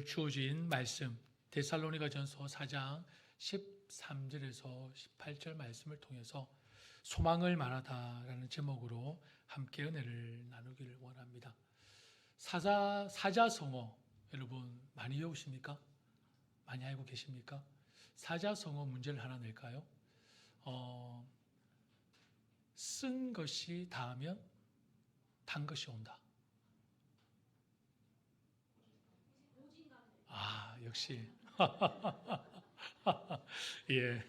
주어진 말씀 데살로니가전서 4장 13절에서 18절 말씀을 통해서 소망을 말하다라는 제목으로 함께 은혜를 나누기를 원합니다. 사자성어 여러분 많이 외우십니까? 많이 알고 계십니까? 사자성어 문제를 하나 낼까요? 쓴 것이 닿으면 단 것이 온다. 역시. 예.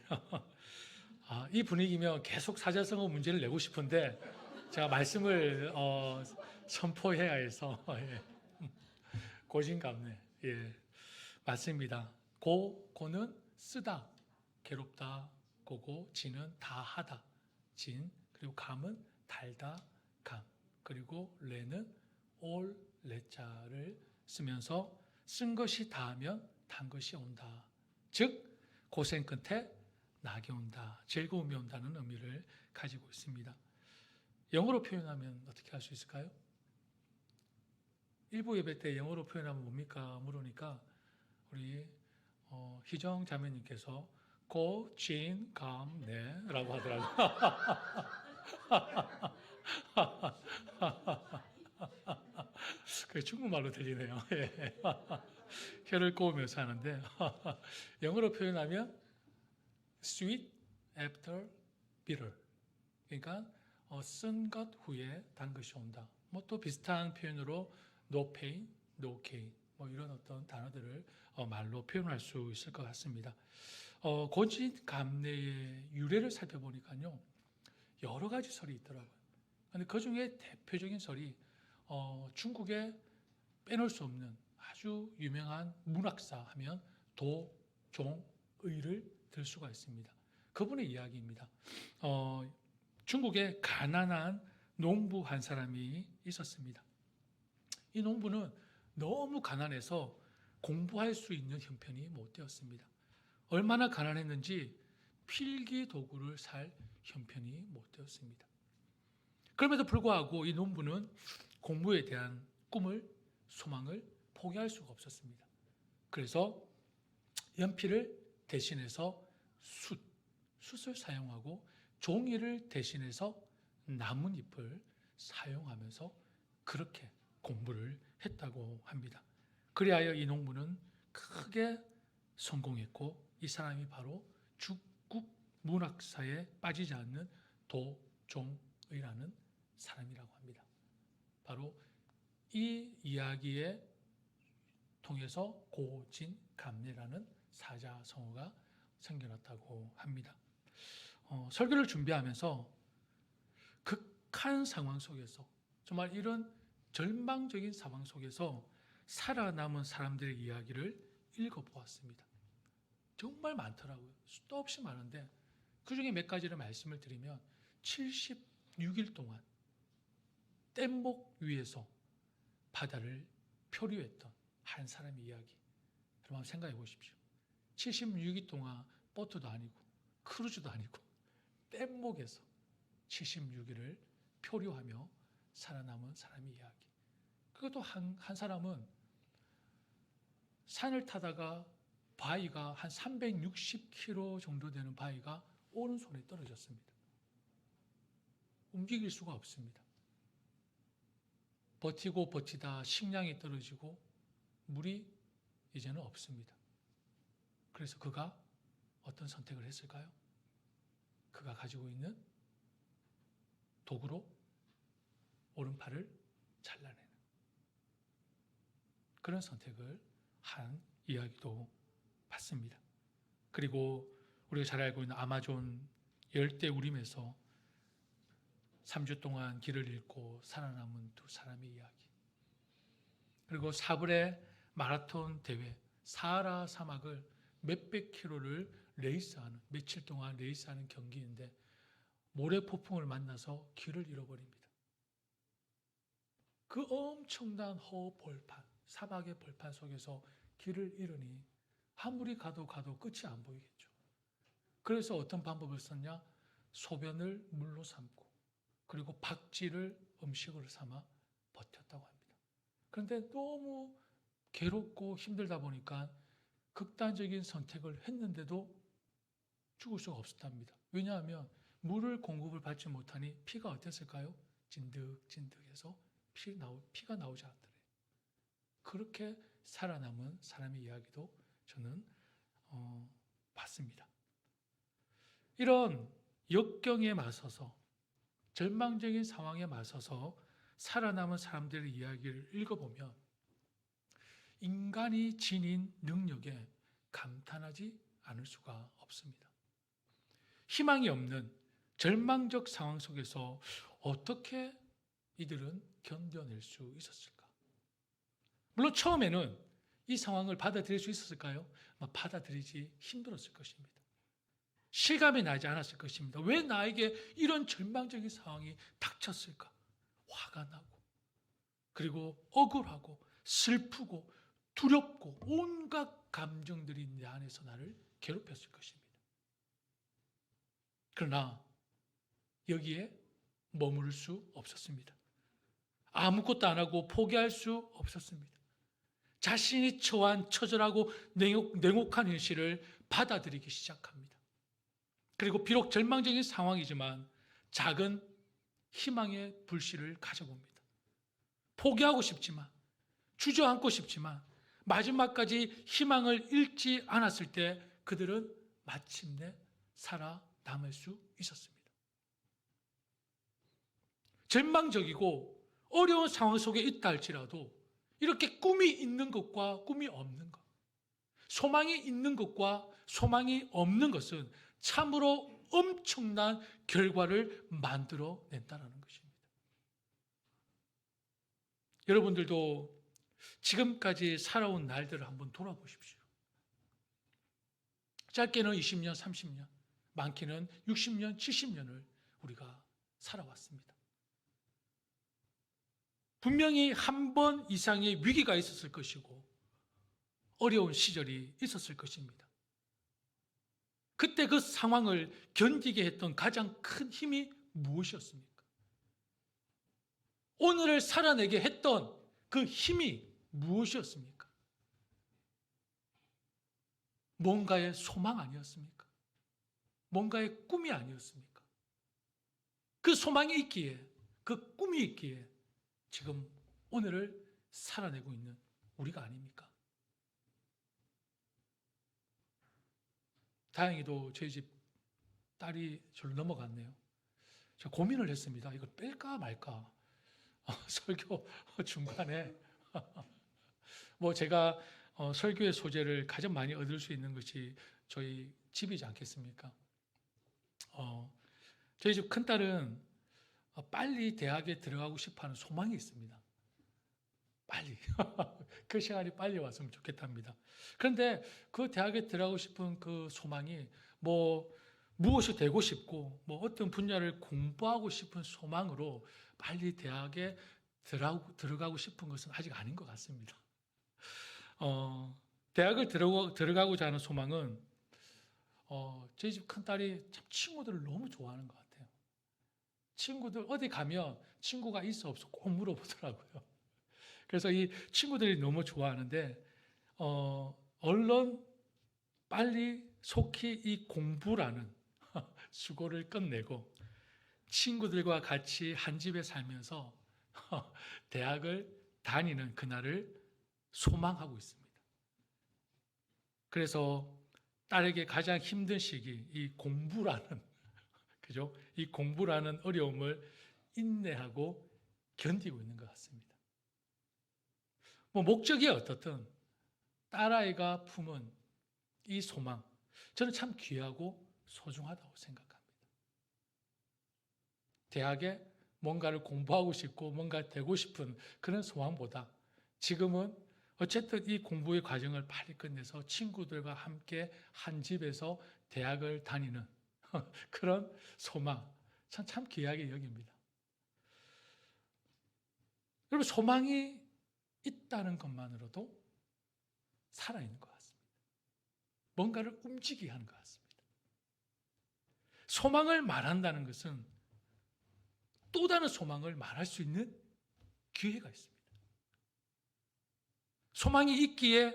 이 분위기면 계속 사자성어 문제를 내고 싶은데 제가 말씀을 선포해야 해서 예. 고진감래. 예. 맞습니다. 고는 쓰다, 괴롭다, 고고, 진은 다하다, 진, 그리고 감은 달다, 감, 그리고 레는 올, 레자를 쓰면서 쓴 것이 닿으면 단 것이 온다. 즉 고생 끝에 낙이 온다, 즐거움이 온다는 의미를 가지고 있습니다. 영어로 표현하면 어떻게 할 수 있을까요? 일부 예배 때 영어로 표현하면 뭡니까? 물으니까 우리 희정 자매님께서 고진감래라고 하더라고요. 그 중국말로 들리네요. 예. 혀를 꼬으면서 하는데 영어로 표현하면 sweet after bitter. 그러니까 쓴 것 후에 단 것이 온다. 뭐 또 비슷한 표현으로 no pain, no gain. 뭐 이런 어떤 단어들을 말로 표현할 수 있을 것 같습니다. 고진감래의 유래를 살펴보니까요, 여러 가지 설이 있더라고요. 근데 그 중에 대표적인 설이 중국에 빼놓을 수 없는 아주 유명한 문학사 하면 도종의를 들 수가 있습니다. 그분의 이야기입니다. 중국에 가난한 농부 한 사람이 있었습니다. 이 농부는 너무 가난해서 공부할 수 있는 형편이 못 되었습니다. 얼마나 가난했는지 필기 도구를 살 형편이 못 되었습니다. 그럼에도 불구하고 이 농부는 공부에 대한 꿈을, 소망을 포기할 수가 없었습니다. 그래서 연필을 대신해서 숯을 사용하고 종이를 대신해서 나뭇잎을 사용하면서 그렇게 공부를 했다고 합니다. 그리하여 이 농부는 크게 성공했고 이 사람이 바로 중국 문학사에 빠지지 않는 도종의라는 사람이라고 합니다. 바로 이 이야기에 통해서 고진감래라는 사자성어가 생겨났다고 합니다. 설교를 준비하면서 극한 상황 속에서 정말 이런 절망적인 상황 속에서 살아남은 사람들의 이야기를 읽어보았습니다. 정말 많더라고요. 수도 없이 많은데 그 중에 몇 가지를 말씀을 드리면 76일 동안 뗏목 위에서 바다를 표류했던 한 사람의 이야기. 여러분 한번 생각해 보십시오. 76일 동안 보트도 아니고 크루즈도 아니고 뗏목에서 76일을 표류하며 살아남은 사람의 이야기. 그것도 한 사람은 산을 타다가 바위가 한 360km 정도 되는 바위가 오른손에 떨어졌습니다. 움직일 수가 없습니다. 버티고 버티다 식량이 떨어지고 물이 이제는 없습니다. 그래서 그가 어떤 선택을 했을까요? 그가 가지고 있는 도구로 오른팔을 잘라내는 그런 선택을 한 이야기도 봤습니다. 그리고 우리가 잘 알고 있는 아마존 열대우림에서 3주 동안 길을 잃고 살아남은 두 사람의 이야기. 그리고 사브레 마라톤 대회, 사하라 사막을 몇백 킬로를 레이스하는, 며칠 동안 레이스하는 경기인데 모래폭풍을 만나서 길을 잃어버립니다. 그 엄청난 허벌판, 사막의 벌판 속에서 길을 잃으니 아무리 가도 끝이 안 보이겠죠. 그래서 어떤 방법을 썼냐? 소변을 물로 삼고 그리고 박쥐를 음식으로 삼아 버텼다고 합니다. 그런데 너무 괴롭고 힘들다 보니까 극단적인 선택을 했는데도 죽을 수가 없었답니다. 왜냐하면 물을 공급을 받지 못하니 피가 어땠을까요? 진득진득해서 피가 나오지 않더래요. 그렇게 살아남은 사람의 이야기도 저는 봤습니다. 이런 역경에 맞서서 절망적인 상황에 맞서서 살아남은 사람들의 이야기를 읽어보면 인간이 지닌 능력에 감탄하지 않을 수가 없습니다. 희망이 없는 절망적 상황 속에서 어떻게 이들은 견뎌낼 수 있었을까? 물론 처음에는 이 상황을 받아들일 수 있었을까요? 받아들이지 힘들었을 것입니다. 실감이 나지 않았을 것입니다. 왜 나에게 이런 절망적인 상황이 닥쳤을까? 화가 나고, 그리고 억울하고, 슬프고, 두렵고, 온갖 감정들이 내 안에서 나를 괴롭혔을 것입니다. 그러나 여기에 머무를 수 없었습니다. 아무것도 안 하고 포기할 수 없었습니다. 자신이 처한 처절하고 냉혹한 현실을 받아들이기 시작합니다. 그리고 비록 절망적인 상황이지만 작은 희망의 불씨를 가져봅니다. 포기하고 싶지만, 주저앉고 싶지만 마지막까지 희망을 잃지 않았을 때 그들은 마침내 살아남을 수 있었습니다. 절망적이고 어려운 상황 속에 있다 할지라도 이렇게 꿈이 있는 것과 꿈이 없는 것, 소망이 있는 것과 소망이 없는 것은 참으로 엄청난 결과를 만들어낸다는 것입니다. 여러분들도 지금까지 살아온 날들을 한번 돌아보십시오. 짧게는 20년, 30년, 많게는 60년, 70년을 우리가 살아왔습니다. 분명히 한 번 이상의 위기가 있었을 것이고 어려운 시절이 있었을 것입니다. 그때 그 상황을 견디게 했던 가장 큰 힘이 무엇이었습니까? 오늘을 살아내게 했던 그 힘이 무엇이었습니까? 뭔가의 소망 아니었습니까? 뭔가의 꿈이 아니었습니까? 그 소망이 있기에, 그 꿈이 있기에 지금 오늘을 살아내고 있는 우리가 아닙니까? 다행히도 저희 집 딸이 저를 넘어갔네요. 제가 고민을 했습니다. 이걸 뺄까 말까. 설교 중간에 뭐 제가 설교의 소재를 가장 많이 얻을 수 있는 것이 저희 집이지 않겠습니까? 저희 집 큰딸은 빨리 대학에 들어가고 싶어하는 소망이 있습니다. 빨리 그 시간이 빨리 왔으면 좋겠답니다. 그런데 그 대학에 들어가고 싶은 그 소망이 무엇이 되고 싶고 어떤 분야를 공부하고 싶은 소망으로 빨리 대학에 들어가고 싶은 것은 아직 아닌 것 같습니다. 대학을 들어가고자 하는 소망은 저희 집 큰딸이 참 친구들을 너무 좋아하는 것 같아요. 친구들 어디 가면 친구가 있어 없어 꼭 물어보더라고요. 그래서 이 친구들이 너무 좋아하는데 얼른 빨리 속히 이 공부라는 수고를 끝내고 친구들과 같이 한 집에 살면서 대학을 다니는 그날을 소망하고 있습니다. 그래서 딸에게 가장 힘든 시기, 이 공부라는 그죠? 이 공부라는 어려움을 인내하고 견디고 있는 것 같습니다. 목적이 어떻든 딸아이가 품은 이 소망, 저는 참 귀하고 소중하다고 생각합니다. 대학에 뭔가를 공부하고 싶고 뭔가 되고 싶은 그런 소망보다 지금은 어쨌든 이 공부의 과정을 빨리 끝내서 친구들과 함께 한 집에서 대학을 다니는 그런 소망, 참 귀하게 여깁니다. 여러분, 소망이 있다는 것만으로도 살아있는 것 같습니다. 뭔가를 움직이게 하는 것 같습니다. 소망을 말한다는 것은 또 다른 소망을 말할 수 있는 기회가 있습니다. 소망이 있기에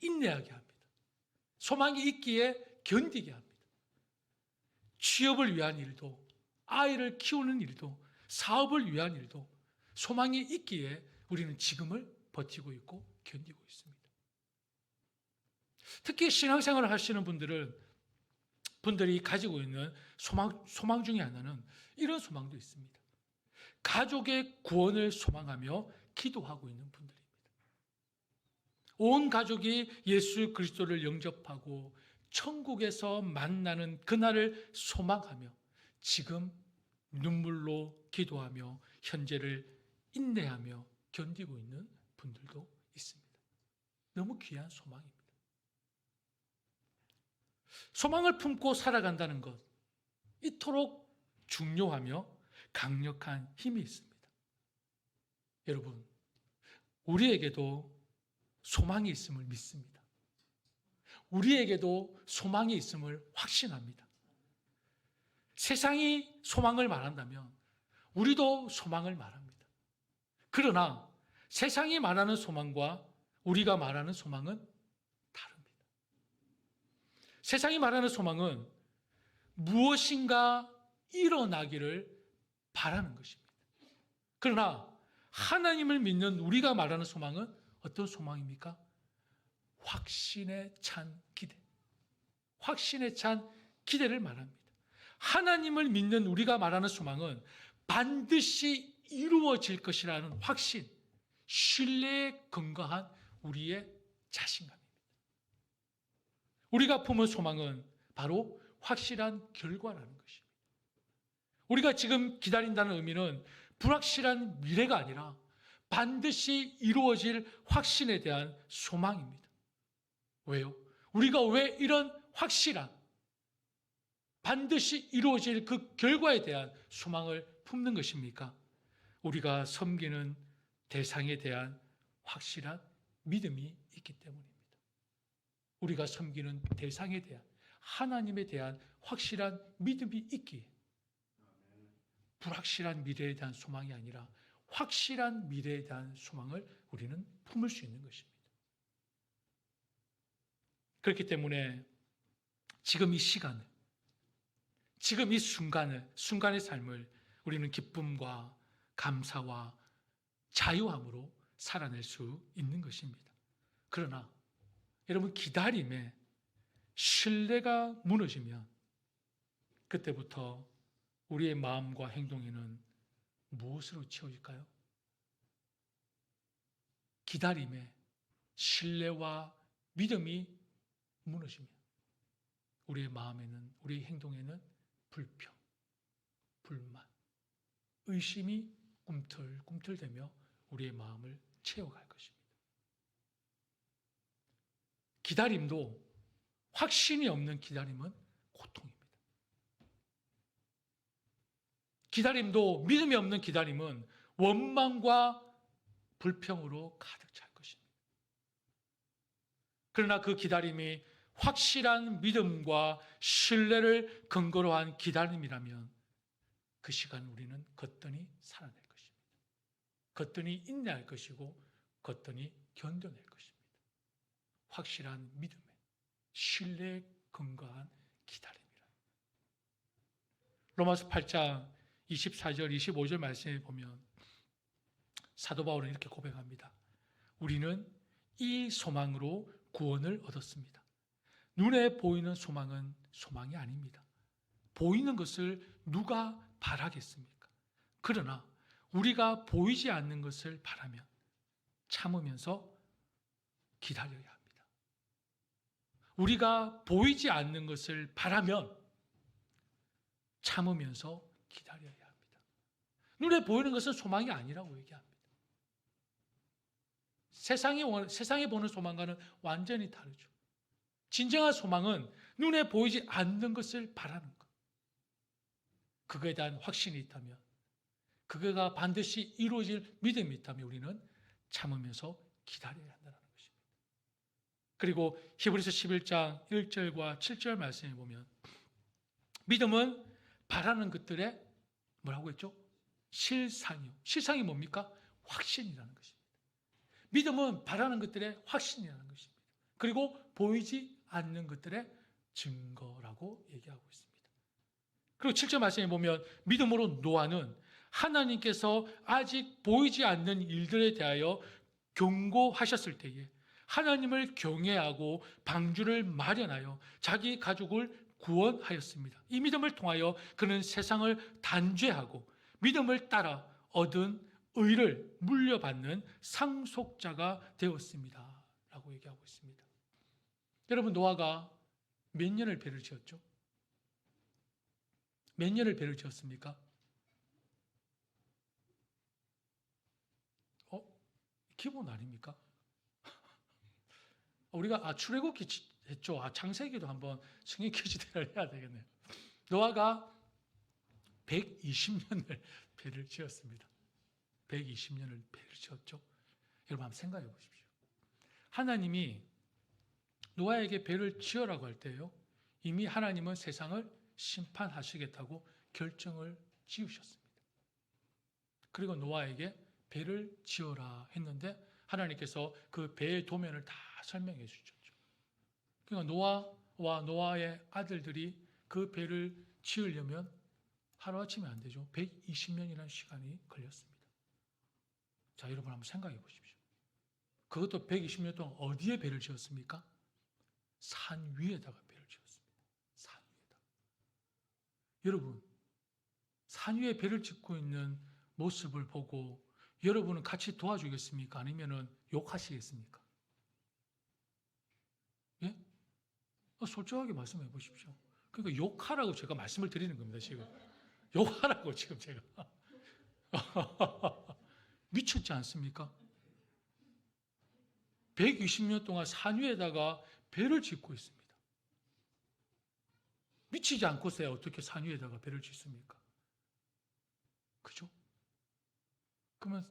인내하게 합니다. 소망이 있기에 견디게 합니다. 취업을 위한 일도, 아이를 키우는 일도, 사업을 위한 일도 소망이 있기에 우리는 지금을 버티고 있고 견디고 있습니다. 특히 신앙생활을 하시는 분들이 가지고 있는 소망 중에 하나는 이런 소망도 있습니다. 가족의 구원을 소망하며 기도하고 있는 분들입니다. 온 가족이 예수 그리스도를 영접하고 천국에서 만나는 그날을 소망하며 지금 눈물로 기도하며 현재를 인내하며 견디고 있는 분들도 있습니다. 너무 귀한 소망입니다. 소망을 품고 살아간다는 것, 이토록 중요하며 강력한 힘이 있습니다. 여러분, 우리에게도 소망이 있음을 믿습니다. 우리에게도 소망이 있음을 확신합니다. 세상이 소망을 말한다면 우리도 소망을 말합니다. 그러나 세상이 말하는 소망과 우리가 말하는 소망은 다릅니다. 세상이 말하는 소망은 무엇인가 일어나기를 바라는 것입니다. 그러나 하나님을 믿는 우리가 말하는 소망은 어떤 소망입니까? 확신에 찬 기대. 확신에 찬 기대를 말합니다. 하나님을 믿는 우리가 말하는 소망은 반드시 이루어질 것이라는 확신, 신뢰에 근거한 우리의 자신감입니다. 우리가 품은 소망은 바로 확실한 결과라는 것입니다. 우리가 지금 기다린다는 의미는 불확실한 미래가 아니라 반드시 이루어질 확신에 대한 소망입니다. 왜요? 우리가 왜 이런 확실한 반드시 이루어질 그 결과에 대한 소망을 품는 것입니까? 우리가 섬기는 대상에 대한 확실한 믿음이 있기 때문입니다. 우리가 섬기는 대상에 대한 하나님에 대한 확실한 믿음이 있기에 불확실한 미래에 대한 소망이 아니라 확실한 미래에 대한 소망을 우리는 품을 수 있는 것입니다. 그렇기 때문에 지금 이 시간을, 지금 이 순간의 삶을 우리는 기쁨과 감사와 자유함으로 살아낼 수 있는 것입니다. 그러나 여러분, 기다림에 신뢰가 무너지면 그때부터 우리의 마음과 행동에는 무엇으로 채워질까요? 기다림에 신뢰와 믿음이 무너지면 우리의 마음에는, 우리의 행동에는 불평, 불만, 의심이 꿈틀꿈틀대며 우리의 마음을 채워갈 것입니다. 기다림도, 확신이 없는 기다림은 고통입니다. 기다림도, 믿음이 없는 기다림은 원망과 불평으로 가득 찰 것입니다. 그러나 그 기다림이 확실한 믿음과 신뢰를 근거로 한 기다림이라면 그 시간 우리는 거뜬히 살아낼 것입니다. 거뜬히 인내할 것이고 거뜬히 견뎌낼 것입니다. 확실한 믿음에 신뢰에 근거한 기다림이라. 로마서 8장 24절 25절 말씀에 보면 사도 바울은 이렇게 고백합니다. 우리는 이 소망으로 구원을 얻었습니다. 눈에 보이는 소망은 소망이 아닙니다. 보이는 것을 누가 바라겠습니까? 그러나 우리가 보이지 않는 것을 바라면 참으면서 기다려야 합니다. 우리가 보이지 않는 것을 바라면 참으면서 기다려야 합니다. 눈에 보이는 것은 소망이 아니라고 얘기합니다. 세상이 보는 소망과는 완전히 다르죠. 진정한 소망은 눈에 보이지 않는 것을 바라는 것. 그거에 대한 확신이 있다면, 그거가 반드시 이루어질 믿음이 있다면 우리는 참으면서 기다려야 한다는 것입니다. 그리고 히브리서 11장 1절과 7절 말씀에 보면 믿음은 바라는 것들의 뭐라고 했죠? 실상이요. 실상이 뭡니까? 확신이라는 것입니다. 믿음은 바라는 것들의 확신이라는 것입니다. 그리고 보이지 않는 것들의 증거라고 얘기하고 있습니다. 그리고 7절 말씀에 보면 믿음으로 노아는 하나님께서 아직 보이지 않는 일들에 대하여 경고하셨을 때에 하나님을 경외하고 방주를 마련하여 자기 가족을 구원하였습니다. 이 믿음을 통하여 그는 세상을 단죄하고 믿음을 따라 얻은 의를 물려받는 상속자가 되었습니다. 라고 얘기하고 있습니다. 여러분, 노아가 몇 년을 배를 지었죠? 몇 년을 배를 지었습니까? 기본 아닙니까? 우리가 출애굽기 했죠. 창세기도 한번 성경 퀴즈대를 해야 되겠네요. 노아가 120년을 배를 지었습니다. 120년을 배를 지었죠. 여러분 한번 생각해 보십시오. 하나님이 노아에게 배를 지으라고 할 때요, 이미 하나님은 세상을 심판하시겠다고 결정을 지으셨습니다. 그리고 노아에게 배를 지어라 했는데 하나님께서 그 배의 도면을 다 설명해 주셨죠. 그러니까 노아와 노아의 아들들이 그 배를 지으려면 하루아침에 안 되죠. 120년이라는 시간이 걸렸습니다. 자, 여러분 한번 생각해 보십시오. 그것도 120년 동안 어디에 배를 지었습니까? 산 위에다가 배를 지었습니다. 산 위에다가. 여러분, 산 위에 배를 짓고 있는 모습을 보고 여러분은 같이 도와주겠습니까? 아니면 욕하시겠습니까? 예? 솔직하게 말씀해 보십시오. 그러니까 욕하라고 제가 말씀을 드리는 겁니다, 지금. 욕하라고 지금 제가. 미쳤지 않습니까? 120년 동안 산 위에다가 배를 짓고 있습니다. 미치지 않고서야 어떻게 산 위에다가 배를 짓습니까? 그죠? 그러면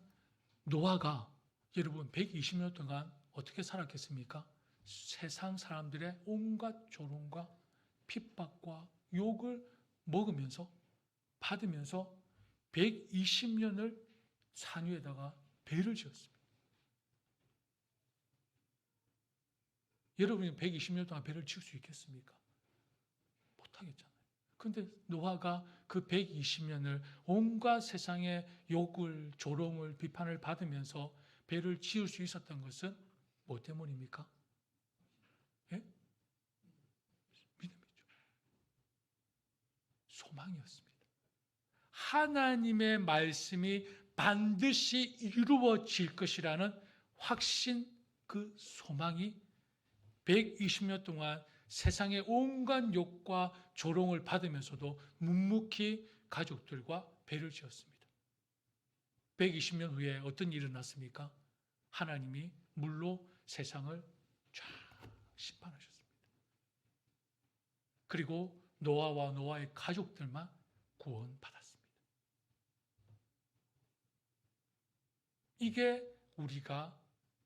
노아가 여러분 120년 동안 어떻게 살았겠습니까? 세상 사람들의 온갖 조롱과 핍박과 욕을 먹으면서 받으면서 120년을 산 위에다가 배를 지었습니다. 여러분이 120년 동안 배를 지을 수 있겠습니까? 못하겠잖아요. 그런데 노아가 그 120년을 온갖 세상의 욕을, 조롱을, 비판을 받으면서 배를 지을 수 있었던 것은 뭐 때문입니까? 예? 믿음이죠. 소망이었습니다. 하나님의 말씀이 반드시 이루어질 것이라는 확신, 그 소망이 120년 동안 세상의 온갖 욕과 조롱을 받으면서도 묵묵히 가족들과 배를 지었습니다. 120년 후에 어떤 일이 일어났습니까? 하나님이 물로 세상을 쫙 심판하셨습니다. 그리고 노아와 노아의 가족들만 구원받았습니다. 이게 우리가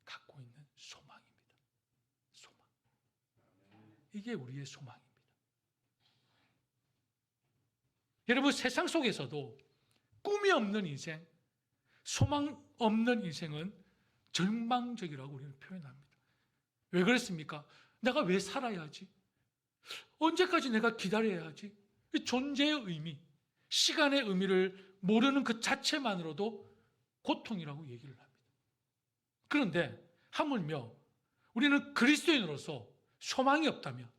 갖고 있는 소망입니다. 소망. 이게 우리의 소망입니다. 여러분, 세상 속에서도 꿈이 없는 인생, 소망 없는 인생은 절망적이라고 우리는 표현합니다. 왜 그렇습니까? 내가 왜 살아야 하지? 언제까지 내가 기다려야 하지? 존재의 의미, 시간의 의미를 모르는 그 자체만으로도 고통이라고 얘기를 합니다. 그런데 하물며 우리는 그리스도인으로서 소망이 없다면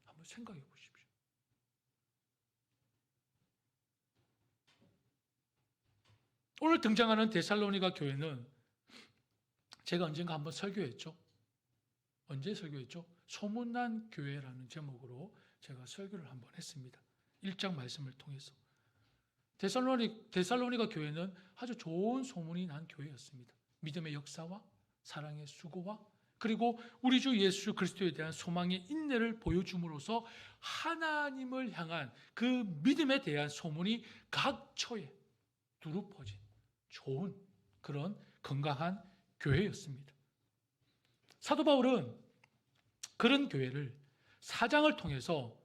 한번 생각해 보십시오. 오늘 등장하는 데살로니가 교회는 제가 언젠가 한번 설교했죠. 언제 설교했죠? 소문난 교회라는 제목으로 제가 설교를 한번 했습니다. 1장 말씀을 통해서. 데살로니가 교회는 아주 좋은 소문이 난 교회였습니다. 믿음의 역사와 사랑의 수고와 그리고 우리 주 예수 그리스도에 대한 소망의 인내를 보여줌으로써 하나님을 향한 그 믿음에 대한 소문이 각처에 두루 퍼진 좋은 그런 건강한 교회였습니다. 사도 바울은 그런 교회를 사장을 통해서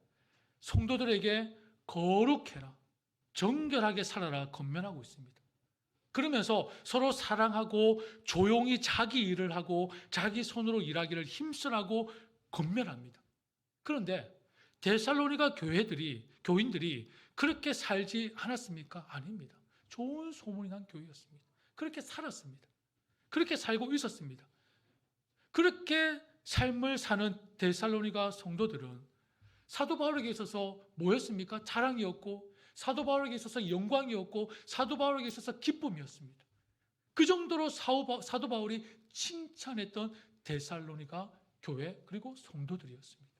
성도들에게 거룩해라, 정결하게 살아라 권면하고 있습니다. 그러면서 서로 사랑하고 조용히 자기 일을 하고 자기 손으로 일하기를 힘쓰라고 권면합니다. 그런데 데살로니가 교인들이 그렇게 살지 않았습니까? 아닙니다. 좋은 소문이 난 교회였습니다. 그렇게 살았습니다. 그렇게 살고 있었습니다. 그렇게 삶을 사는 데살로니가 성도들은 사도 바울에게 있어서 뭐였습니까? 자랑이었고, 사도 바울에게 있어서 영광이었고, 사도 바울에게 있어서 기쁨이었습니다. 그 정도로 사도 바울이 칭찬했던 데살로니가 교회 그리고 성도들이었습니다.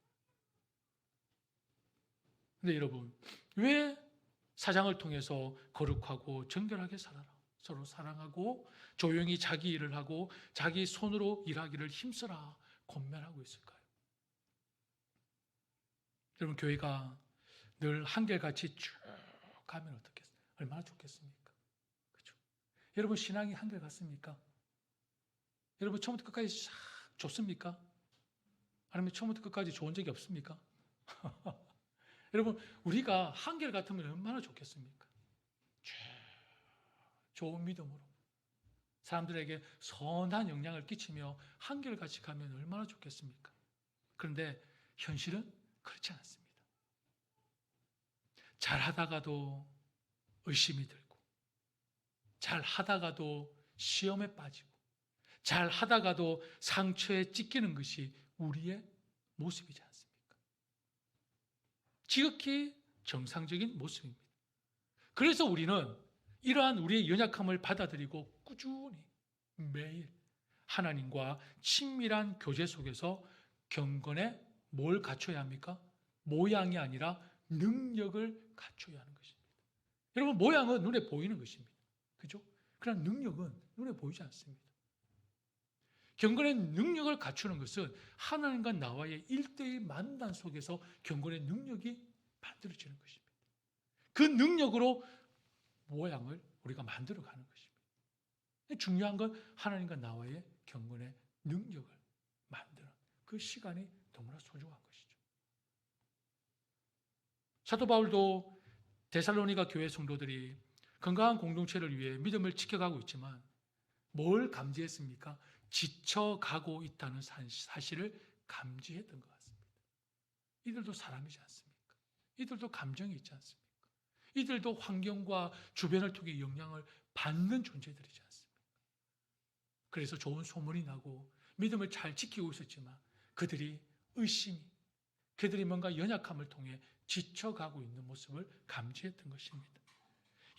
근데 여러분, 왜 사장을 통해서 거룩하고 정결하게 살아라, 서로 사랑하고 조용히 자기 일을 하고 자기 손으로 일하기를 힘써라 권면하고 있을까요? 여러분, 교회가 늘 한결같이 쭉 가면 어떻겠어요? 얼마나 좋겠습니까? 그렇죠? 여러분, 신앙이 한결같습니까? 여러분, 처음부터 끝까지 싹 좋습니까? 아니면 처음부터 끝까지 좋은 적이 없습니까? 여러분, 우리가 한결같으면 얼마나 좋겠습니까? 좋은 믿음으로 사람들에게 선한 영향을 끼치며 한결같이 가면 얼마나 좋겠습니까? 그런데 현실은 그렇지 않습니다. 잘하다가도 의심이 들고, 잘하다가도 시험에 빠지고, 잘하다가도 상처에 찢기는 것이 우리의 모습이지 않습니까? 지극히 정상적인 모습입니다. 그래서 우리는 이러한 우리의 연약함을 받아들이고 꾸준히 매일 하나님과 친밀한 교제 속에서 경건에 뭘 갖춰야 합니까? 모양이 아니라 능력을 갖춰야 하는 것입니다. 여러분, 모양은 눈에 보이는 것입니다. 그죠? 그러나 능력은 눈에 보이지 않습니다. 경건의 능력을 갖추는 것은 하나님과 나와의 일대의 만남 속에서 경건의 능력이 만들어지는 것입니다. 그 능력으로 모양을 우리가 만들어가는 것입니다. 중요한 건 하나님과 나와의 경건의 능력을 만드는 그 시간이 너무나 소중한 것이죠. 사도 바울도 데살로니가 교회 성도들이 건강한 공동체를 위해 믿음을 지켜가고 있지만 뭘 감지했습니까? 지쳐가고 있다는 사실을 감지했던 것 같습니다. 이들도 사람이지 않습니까? 이들도 감정이 있지 않습니까? 이들도 환경과 주변을 통해 영향을 받는 존재들이지 않습니까? 그래서 좋은 소문이 나고 믿음을 잘 지키고 있었지만 그들이 그들이 뭔가 연약함을 통해 지쳐가고 있는 모습을 감지했던 것입니다.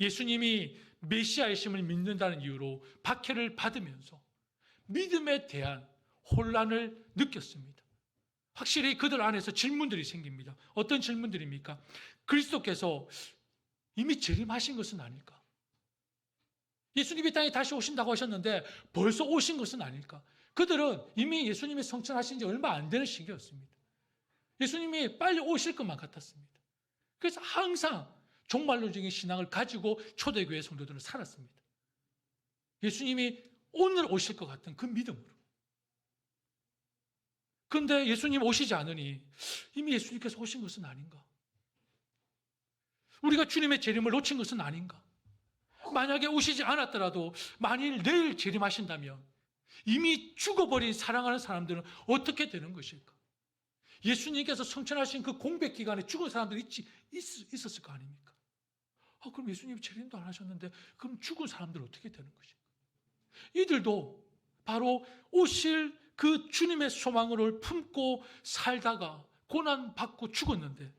예수님이 메시아이심을 믿는다는 이유로 박해를 받으면서 믿음에 대한 혼란을 느꼈습니다. 확실히 그들 안에서 질문들이 생깁니다. 어떤 질문들입니까? 그리스도께서 이미 재림하신 것은 아닐까? 예수님이 땅에 다시 오신다고 하셨는데 벌써 오신 것은 아닐까? 그들은 이미 예수님이 성천하신 지 얼마 안 되는 시기였습니다. 예수님이 빨리 오실 것만 같았습니다. 그래서 항상 종말론적인 신앙을 가지고 초대교회 성도들은 살았습니다. 예수님이 오늘 오실 것 같은 그 믿음으로. 그런데 예수님 오시지 않으니 이미 예수님께서 오신 것은 아닌가? 우리가 주님의 재림을 놓친 것은 아닌가? 만약에 오시지 않았더라도 만일 내일 재림하신다면 이미 죽어버린 사랑하는 사람들은 어떻게 되는 것일까? 예수님께서 성천하신 그 공백 기간에 죽은 사람들이 있었을 거 아닙니까? 그럼 예수님이 재림도 안 하셨는데 그럼 죽은 사람들은 어떻게 되는 것일까? 이들도 바로 오실 그 주님의 소망을 품고 살다가 고난받고 죽었는데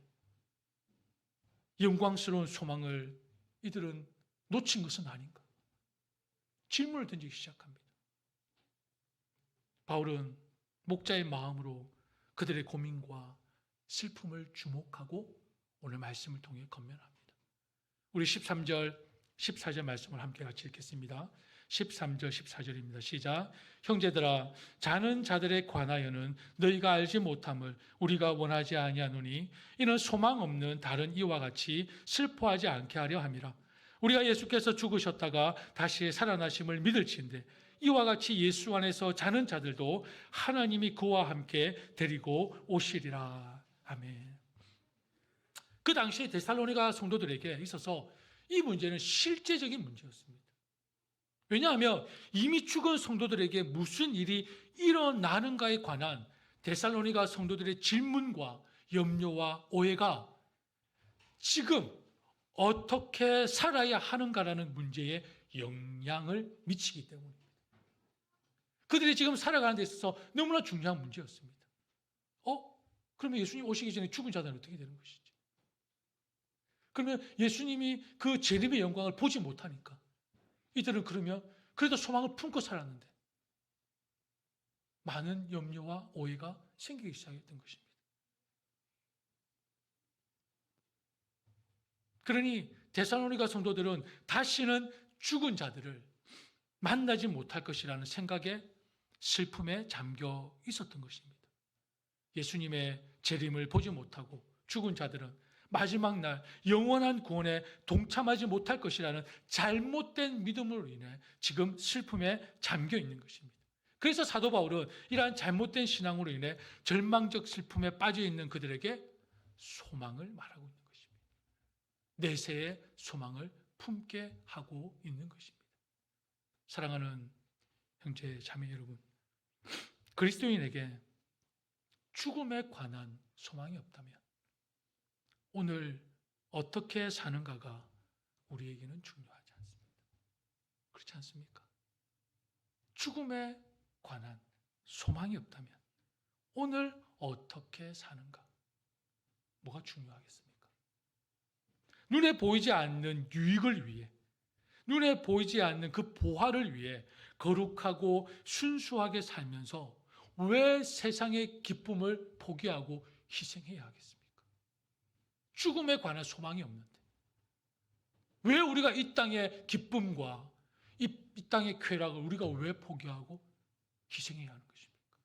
영광스러운 소망을 이들은 놓친 것은 아닌가? 질문을 던지기 시작합니다. 바울은 목자의 마음으로 그들의 고민과 슬픔을 주목하고 오늘 말씀을 통해 건면합니다. 우리 13절, 14절 말씀을 함께 같이 읽겠습니다. 13절, 14절입니다. 시작. 형제들아, 자는 자들에 관하여는 너희가 알지 못함을 우리가 원하지 아니하노니 이는 소망 없는 다른 이와 같이 슬퍼하지 않게 하려 함이라. 우리가 예수께서 죽으셨다가 다시 살아나심을 믿을진대 이와 같이 예수 안에서 자는 자들도 하나님이 그와 함께 데리고 오시리라. 아멘. 그 당시 데살로니가 성도들에게 있어서 이 문제는 실제적인 문제였습니다. 왜냐하면 이미 죽은 성도들에게 무슨 일이 일어나는가에 관한 데살로니가 성도들의 질문과 염려와 오해가 지금 어떻게 살아야 하는가라는 문제에 영향을 미치기 때문입니다. 그들이 지금 살아가는 데 있어서 너무나 중요한 문제였습니다. 그러면 예수님 오시기 전에 죽은 자들은 어떻게 되는 것이지? 그러면 예수님이 그 재림의 영광을 보지 못하니까 이들은 그러면 그래도 소망을 품고 살았는데 많은 염려와 오해가 생기기 시작했던 것입니다. 그러니 데살로니가 성도들은 다시는 죽은 자들을 만나지 못할 것이라는 생각에 슬픔에 잠겨 있었던 것입니다. 예수님의 재림을 보지 못하고 죽은 자들은 마지막 날 영원한 구원에 동참하지 못할 것이라는 잘못된 믿음으로 인해 지금 슬픔에 잠겨 있는 것입니다. 그래서 사도 바울은 이러한 잘못된 신앙으로 인해 절망적 슬픔에 빠져 있는 그들에게 소망을 말하고 있는 것입니다. 내세의 소망을 품게 하고 있는 것입니다. 사랑하는 형제 자매 여러분, 그리스도인에게 죽음에 관한 소망이 없다면 오늘 어떻게 사는가가 우리에게는 중요하지 않습니다. 그렇지 않습니까? 죽음에 관한 소망이 없다면 오늘 어떻게 사는가? 뭐가 중요하겠습니까? 눈에 보이지 않는 유익을 위해, 눈에 보이지 않는 그 보화를 위해 거룩하고 순수하게 살면서 왜 세상의 기쁨을 포기하고 희생해야 하겠습니까? 죽음에 관한 소망이 없는데 왜 우리가 이 땅의 기쁨과 이 땅의 쾌락을 우리가 왜 포기하고 희생해야 하는 것입니까?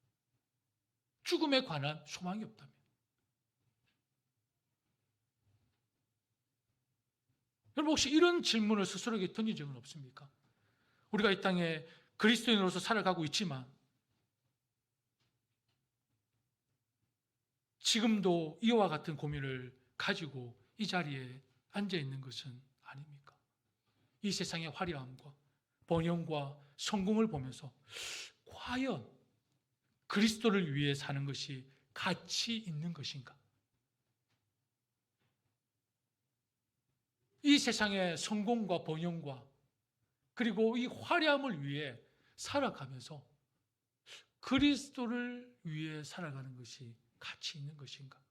죽음에 관한 소망이 없다면. 여러분 혹시 이런 질문을 스스로에게 던진 적은 없습니까? 우리가 이 땅에 그리스도인으로서 살아가고 있지만 지금도 이와 같은 고민을 가지고 이 자리에 앉아 있는 것은 아닙니까? 이 세상의 화려함과 번영과 성공을 보면서 과연 그리스도를 위해 사는 것이 가치 있는 것인가? 이 세상의 성공과 번영과 그리고 이 화려함을 위해 살아가면서 그리스도를 위해 살아가는 것이 가치 있는 것인가?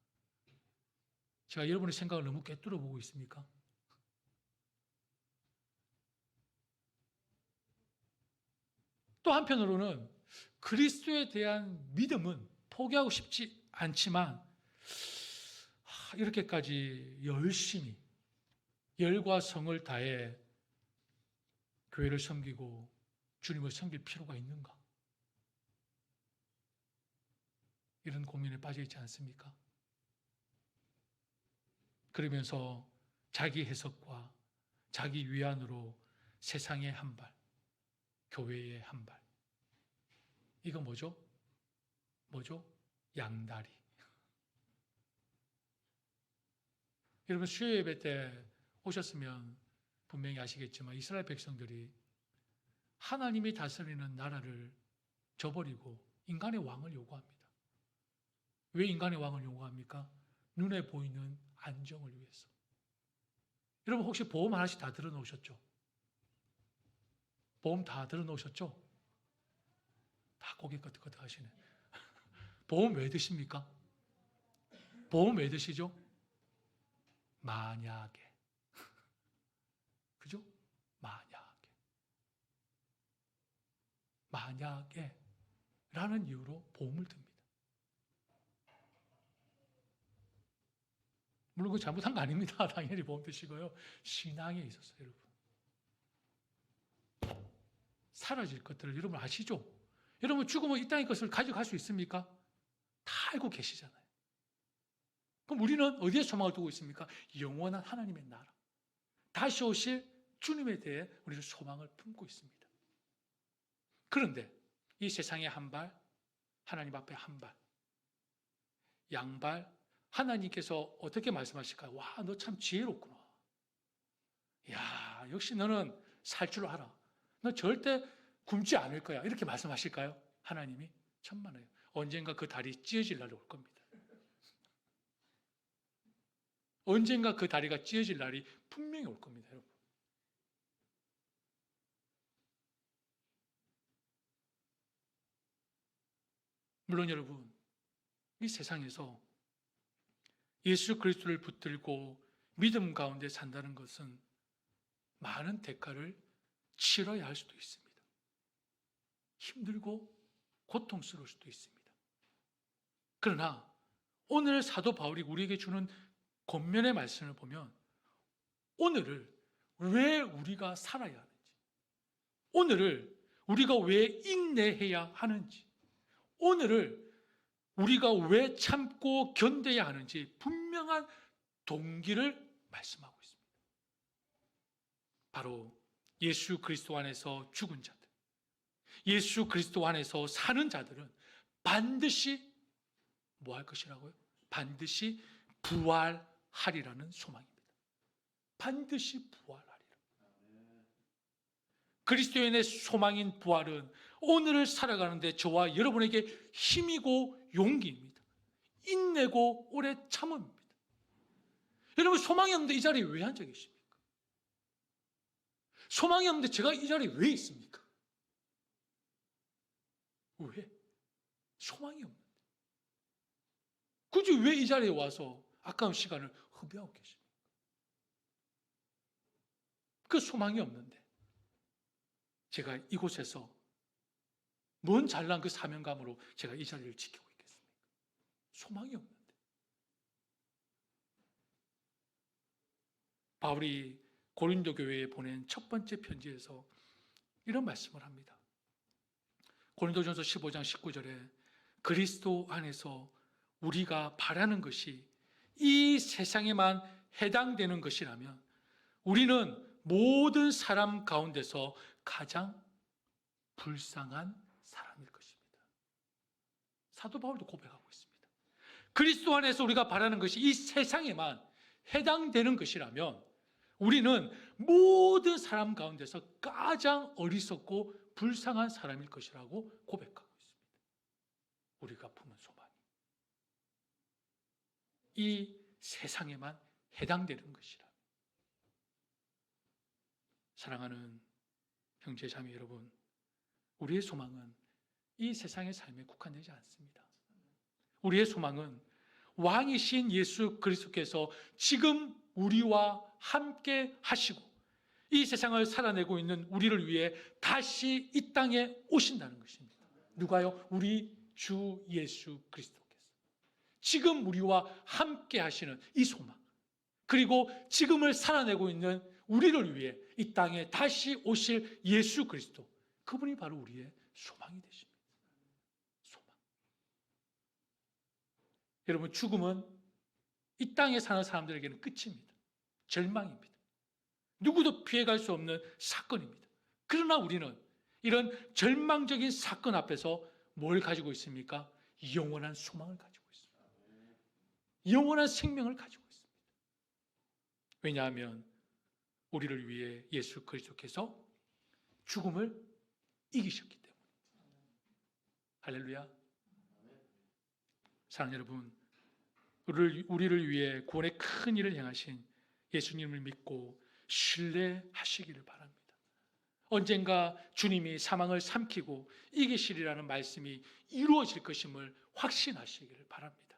제가 여러분의 생각을 너무 꿰뚫어 보고 있습니까? 또 한편으로는 그리스도에 대한 믿음은 포기하고 싶지 않지만 이렇게까지 열심히 열과 성을 다해 교회를 섬기고 주님을 섬길 필요가 있는가? 이런 고민에 빠져 있지 않습니까? 그러면서 자기 해석과 자기 위안으로 세상의 한 발, 교회의 한 발. 이거 뭐죠? 뭐죠? 양다리. 여러분 수요 예배 때 오셨으면 분명히 아시겠지만 이스라엘 백성들이 하나님이 다스리는 나라를 저버리고 인간의 왕을 요구합니다. 왜 인간의 왕을 요구합니까? 눈에 보이는 안정을 위해서. 여러분 혹시 보험 하나씩 다 들어놓으셨죠? 보험 다 들어놓으셨죠? 다 고개 끄덕끄덕 하시네. 보험 왜 드십니까? 보험 왜 드시죠? 만약에. 그죠? 만약에. 만약에 라는 이유로 보험을 듭니다. 물론 그 잘못한 거 아닙니다. 당연히 보험 드시고요. 신앙에 있어서 여러분. 사라질 것들을 여러분 아시죠? 여러분 죽으면 이 땅의 것을 가져갈 수 있습니까? 다 알고 계시잖아요. 그럼 우리는 어디에 소망을 두고 있습니까? 영원한 하나님의 나라. 다시 오실 주님에 대해 우리는 소망을 품고 있습니다. 그런데 이 세상에 한 발, 하나님 앞에 한 발, 양발, 하나님께서 어떻게 말씀하실까요? 와, 너 참 지혜롭구나. 야, 역시 너는 살 줄 알아. 너 절대 굶지 않을 거야. 이렇게 말씀하실까요? 하나님이? 천만에요. 언젠가 그 다리 찢어질 날이 올 겁니다. 언젠가 그 다리가 찢어질 날이 분명히 올 겁니다, 여러분. 물론 여러분, 이 세상에서 예수 그리스도를 붙들고 믿음 가운데 산다는 것은 많은 대가를 치러야 할 수도 있습니다. 힘들고 고통스러울 수도 있습니다. 그러나 오늘 사도 바울이 우리에게 주는 권면의 말씀을 보면 오늘을 왜 우리가 살아야 하는지, 오늘을 우리가 왜 인내해야 하는지, 오늘을 우리가 왜 참고 견뎌야 하는지 분명한 동기를 말씀하고 있습니다. 바로 예수 그리스도 안에서 죽은 자들, 예수 그리스도 안에서 사는 자들은 반드시 뭐 할 것이라고요? 반드시 부활하리라는 소망입니다. 반드시 부활하리라. 그리스도인의 소망인 부활은 오늘을 살아가는데 저와 여러분에게 힘이고 용기입니다. 인내고 오래 참음입니다. 여러분, 소망이 없는데 이 자리에 왜 앉아 계십니까? 소망이 없는데 제가 이 자리에 왜 있습니까? 왜? 소망이 없는데. 굳이 왜 이 자리에 와서 아까운 시간을 허비하고 계십니까? 그 소망이 없는데 제가 이곳에서 뭔 잘난 그 사명감으로 제가 이 자리를 지키고 있겠습니까? 소망이 없는데. 바울이 고린도 교회에 보낸 첫 번째 편지에서 이런 말씀을 합니다. 고린도전서 15장 19절에 그리스도 안에서 우리가 바라는 것이 이 세상에만 해당되는 것이라면 우리는 모든 사람 가운데서 가장 불쌍한 사람일 것입니다. 사도 바울도 고백하고 있습니다. 그리스도 안에서 우리가 바라는 것이 이 세상에만 해당되는 것이라면 우리는 모든 사람 가운데서 가장 어리석고 불쌍한 사람일 것이라고 고백하고 있습니다. 우리가 품은 소망이 이 세상에만 해당되는 것이라. 사랑하는 형제 자매 여러분, 우리의 소망은 이 세상의 삶에 국한되지 않습니다. 우리의 소망은 왕이신 예수 그리스도께서 지금 우리와 함께 하시고 이 세상을 살아내고 있는 우리를 위해 다시 이 땅에 오신다는 것입니다. 누가요? 우리 주 예수 그리스도께서 지금 우리와 함께 하시는 이 소망, 그리고 지금을 살아내고 있는 우리를 위해 이 땅에 다시 오실 예수 그리스도, 그분이 바로 우리의 소망이 되십니다. 소망. 여러분, 죽음은 이 땅에 사는 사람들에게는 끝입니다. 절망입니다. 누구도 피해갈 수 없는 사건입니다. 그러나 우리는 이런 절망적인 사건 앞에서 뭘 가지고 있습니까? 영원한 소망을 가지고 있습니다. 영원한 생명을 가지고 있습니다. 왜냐하면 우리를 위해 예수 그리스도께서 죽음을 이기셨기 때문에. 할렐루야. 사랑하는 여러분, 우리를 위해 구원의 큰 일을 행하신 예수님을 믿고 신뢰하시기를 바랍니다. 언젠가 주님이 사망을 삼키고 이기시리라는 말씀이 이루어질 것임을 확신하시기를 바랍니다.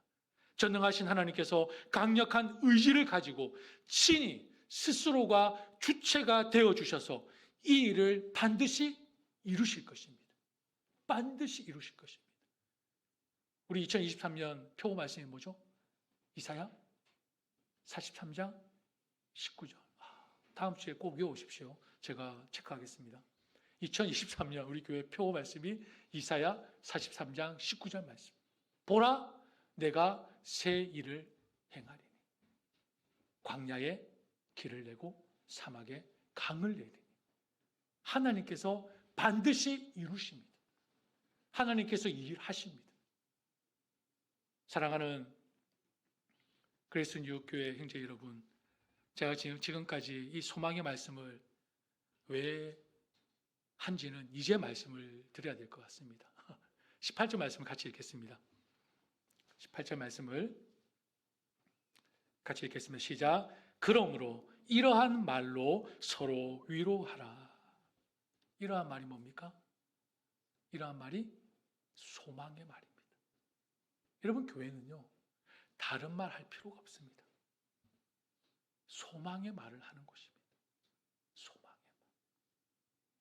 전능하신 하나님께서 강력한 의지를 가지고 친히 스스로가 주체가 되어주셔서 이 일을 반드시 이루실 것입니다. 반드시 이루실 것입니다. 우리 2023년 표고 말씀이 뭐죠? 이사야 43장 19절. 다음 주에 꼭 외우십시오. 제가 체크하겠습니다. 2023년 우리 교회 표고 말씀이 이사야 43장 19절 말씀. 보라, 내가 새 일을 행하리니 광야에 길을 내고 사막에 강을 내리니. 하나님께서 반드시 이루십니다. 하나님께서 일하십니다. 사랑하는 그레이스 뉴욕교회 형제 여러분, 제가 지금까지 이 소망의 말씀을 왜 한지는 이제 말씀을 드려야 될 것 같습니다. 18절 말씀을 같이 읽겠습니다. 18절 말씀을 같이 읽겠습니다. 시작. 그러므로 이러한 말로 서로 위로하라. 이러한 말이 뭡니까? 이러한 말이 소망의 말입니다. 여러분, 교회는요, 다른 말 할 필요가 없습니다. 소망의 말을 하는 곳입니다. 소망의 말.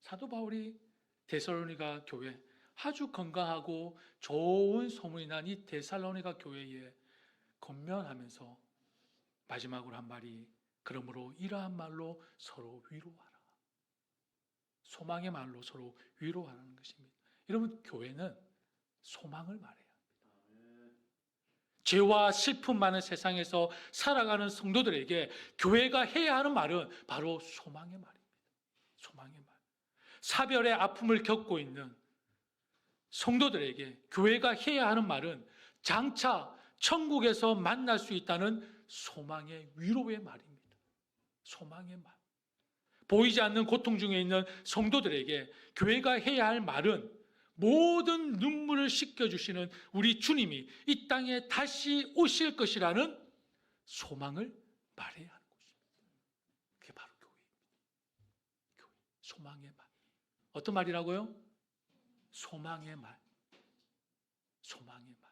사도 바울이 데살로니가 교회, 아주 건강하고 좋은 소문이 난 이 데살로니가 교회에 권면하면서 마지막으로 한 말이, 그러므로 이러한 말로 서로 위로하라. 소망의 말로 서로 위로하라는 것입니다. 여러분, 교회는 소망을 말해야 합니다. 죄와 슬픔 많은 세상에서 살아가는 성도들에게 교회가 해야 하는 말은 바로 소망의 말입니다. 소망의 말. 사별의 아픔을 겪고 있는 성도들에게 교회가 해야 하는 말은 장차 천국에서 만날 수 있다는 소망의 위로의 말입니다. 소망의 말. 보이지 않는 고통 중에 있는 성도들에게 교회가 해야 할 말은 모든 눈물을 씻겨주시는 우리 주님이 이 땅에 다시 오실 것이라는 소망을 말해야 하는 것입니다. 그게 바로 교회입니다. 교회. 소망의 말. 어떤 말이라고요? 소망의 말. 소망의 말.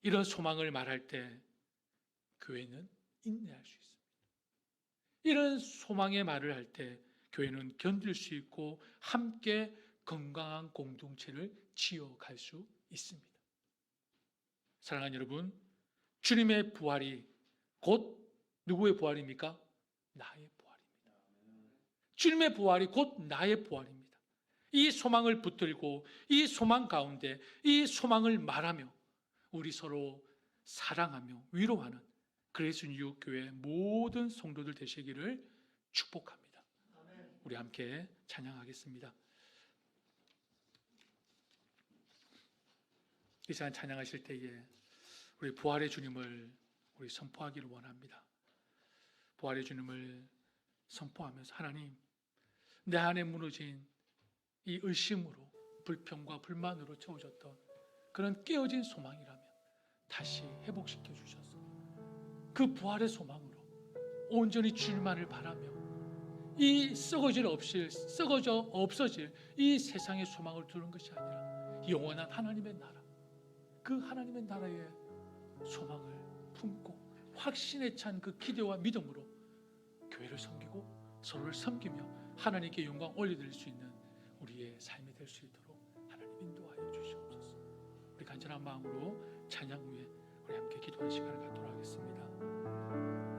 이런 소망을 말할 때 교회는 인내할 수 있습니다. 이런 소망의 말을 할 때 교회는 견딜 수 있고 함께 건강한 공동체를 지어갈 수 있습니다. 사랑하는 여러분, 주님의 부활이 곧 누구의 부활입니까? 나의 부활입니다. 주님의 부활이 곧 나의 부활입니다. 이 소망을 붙들고 이 소망 가운데 이 소망을 말하며 우리 서로 사랑하며 위로하는 그레이스 뉴욕교회 모든 성도들 되시기를 축복합니다. 우리 함께 찬양하겠습니다. 이 시간 찬양하실 때에 우리 부활의 주님을 우리 선포하기를 원합니다. 부활의 주님을 선포하면서 하나님, 내 안에 무너진 이 의심으로 불평과 불만으로 채워졌던 그런 깨어진 소망이라면 다시 회복시켜 주셔서 그 부활의 소망으로 온전히 주님만을 바라며 이 썩어져 없어질 이 세상의 소망을 두는 것이 아니라 영원한 하나님의 나라, 그 하나님의 나라의 소망을 품고 확신에 찬 그 기대와 믿음으로 교회를 섬기고 서로를 섬기며 하나님께 영광 올려드릴 수 있는 우리의 삶이 될 수 있도록 하나님 인도하여 주시옵소서. 우리 간절한 마음으로 찬양 후에 우리 함께 기도하는 시간을 갖도록